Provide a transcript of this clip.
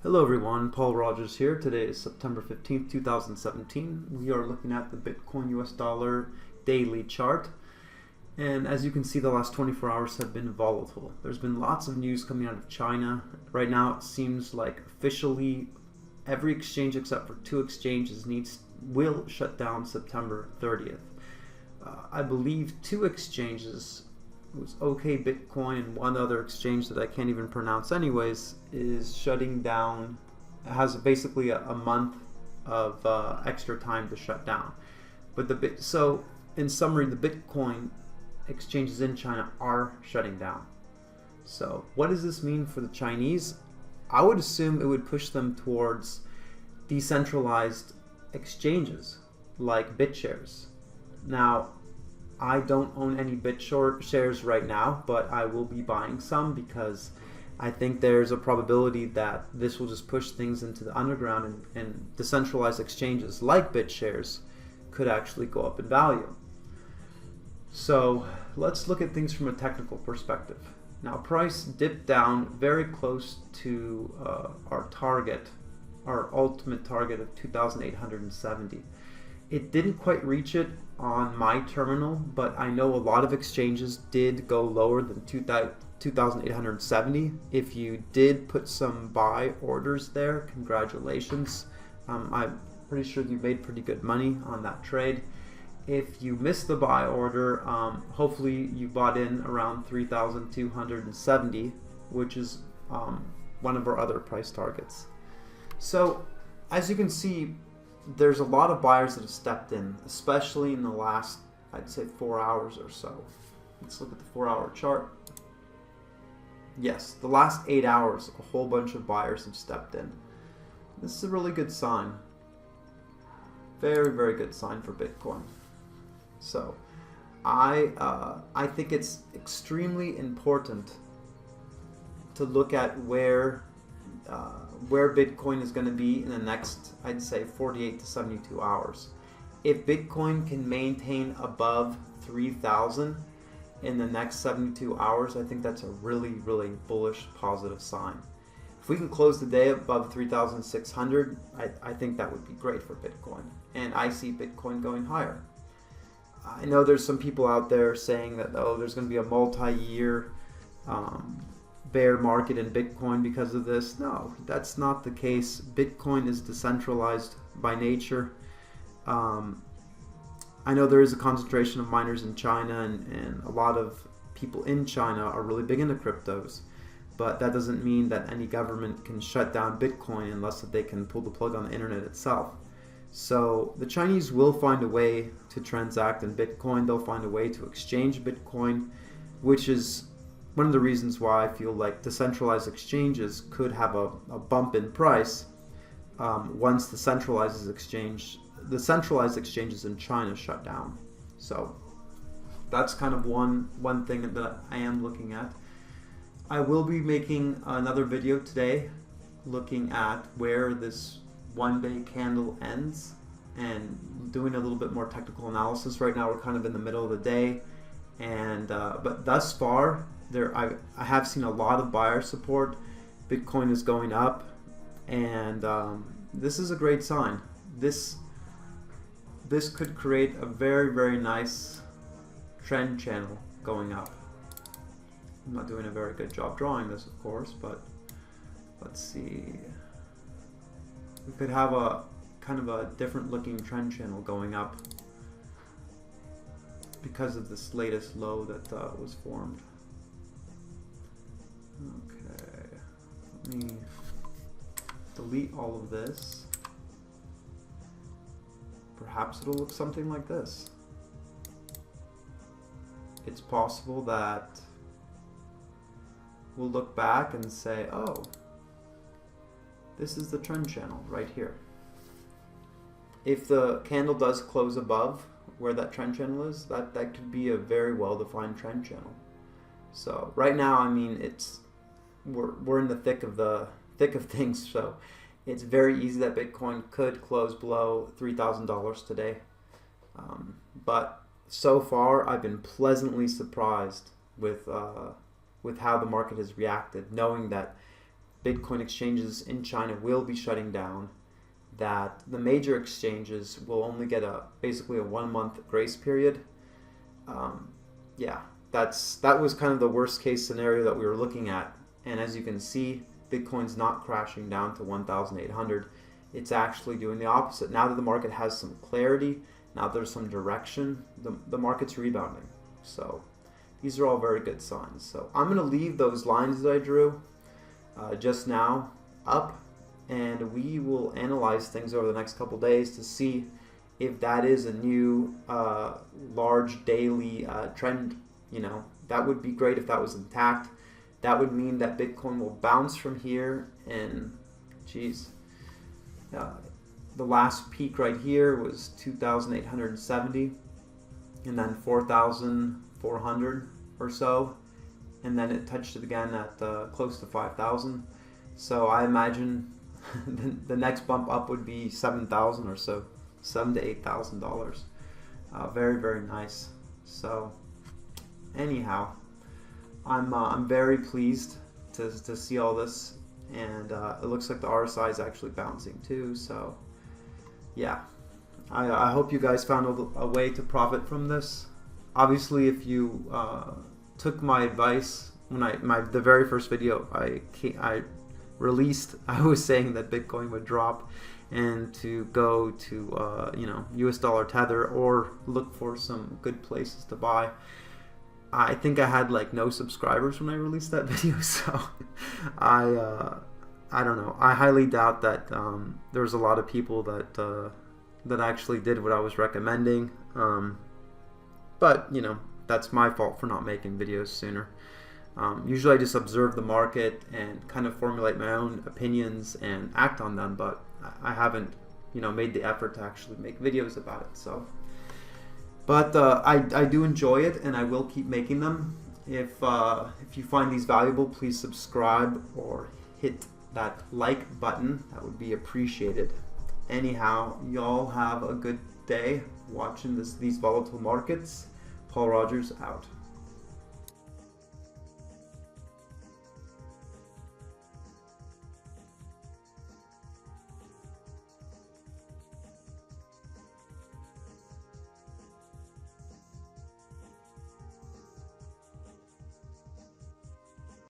Hello everyone, Paul Rogers here. Today is September 15th, 2017. We are looking at the Bitcoin US dollar daily chart. And as you can see, the last 24 hours have been volatile. There's been lots of news coming out of China. Right now it seems like officially every exchange except for two exchanges will shut down September 30th. I believe two exchanges, it was OK Bitcoin and one other exchange that I can't even pronounce anyways, is shutting down. It has basically a month of extra time to shut down. But so in summary, the Bitcoin exchanges in China are shutting down. So what does this mean for the Chinese? I would assume it would push them towards decentralized exchanges like BitShares. Now, I don't own any BitShares right now, but I will be buying some because I think there's a probability that this will just push things into the underground, and decentralized exchanges like BitShares could actually go up in value. So let's look at things from a technical perspective. Now, price dipped down very close to our target, our ultimate target of 2,870. It didn't quite reach it on my terminal, but I know a lot of exchanges did go lower than 2,870. If you did put some buy orders there, congratulations. I'm pretty sure you made pretty good money on that trade. If you missed the buy order, hopefully you bought in around 3,270, which is one of our other price targets. So as you can see, there's a lot of buyers that have stepped in, especially in the last, I'd say, 4 hours or so. Let's look at the 4-hour chart. Yes, the last 8 hours, a whole bunch of buyers have stepped in. This is a really good sign. Very, very good sign for Bitcoin. So I think it's extremely important to look at where Bitcoin is going to be in the next, I'd say, 48 to 72 hours. If Bitcoin can maintain above 3,000 in the next 72 hours, I think that's a really, really bullish, positive sign. If we can close the day above 3,600, I think that would be great for Bitcoin. And I see Bitcoin going higher. I know there's some people out there saying that, oh, there's going to be a multi-year bear market in Bitcoin because of this. No, that's not the case. Bitcoin is decentralized by nature. I know there is a concentration of miners in China, and a lot of people in China are really big into cryptos, but that doesn't mean that any government can shut down Bitcoin unless they can pull the plug on the internet itself. So the Chinese will find a way to transact in Bitcoin. They'll find a way to exchange Bitcoin, which is one of the reasons why I feel like decentralized exchanges could have a bump in price once the centralized exchanges in China shut down. So that's kind of one thing that I am looking at. I will be making another video today looking at where this one-day candle ends and doing a little bit more technical analysis. Right now we're kind of in the middle of the day, and but thus far I have seen a lot of buyer support. Bitcoin is going up, and this is a great sign. This could create a very, very nice trend channel going up. I'm not doing a very good job drawing this, of course, but let's see. We could have a kind of a different looking trend channel going up because of this latest low that was formed. Okay, let me delete all of this. Perhaps it'll look something like this. It's possible that we'll look back and say, oh, this is the trend channel right here. If the candle does close above where that trend channel is, that could be a very well-defined trend channel. So right now, I mean, we're in the thick of things, so it's very easy that Bitcoin could close below $3,000 today. But so far, I've been pleasantly surprised with how the market has reacted, knowing that Bitcoin exchanges in China will be shutting down, that the major exchanges will only get basically a 1 month grace period. Yeah, that was kind of the worst case scenario that we were looking at. And as you can see, Bitcoin's not crashing down to 1,800. It's actually doing the opposite. Now that the market has some clarity, now there's some direction, the market's rebounding. So these are all very good signs. So I'm going to leave those lines that I drew just now up, and we will analyze things over the next couple days to see if that is a new large daily trend. You know, that would be great if that was intact. That would mean that Bitcoin will bounce from here, and geez, the last peak right here was 2,870, and then 4,400 or so, and then it touched it again at close to 5,000. So I imagine the next bump up would be 7,000 or so, $7,000 to $8,000. Very, very nice. So anyhow, I'm very pleased to see all this, and it looks like the RSI is actually bouncing too. So yeah, I hope you guys found a way to profit from this. Obviously, if you took my advice when the very first video I released, I was saying that Bitcoin would drop and to go to US dollar tether or look for some good places to buy. I think I had like no subscribers when I released that video, so I don't know. I highly doubt that there was a lot of people that actually did what I was recommending. But you know, that's my fault for not making videos sooner. Usually I just observe the market and kind of formulate my own opinions and act on them, but I haven't, you know, made the effort to actually make videos about it. So, but I do enjoy it, and I will keep making them. If you find these valuable, please subscribe or hit that like button. That would be appreciated. Anyhow, y'all have a good day watching these volatile markets. Paul Rogers out.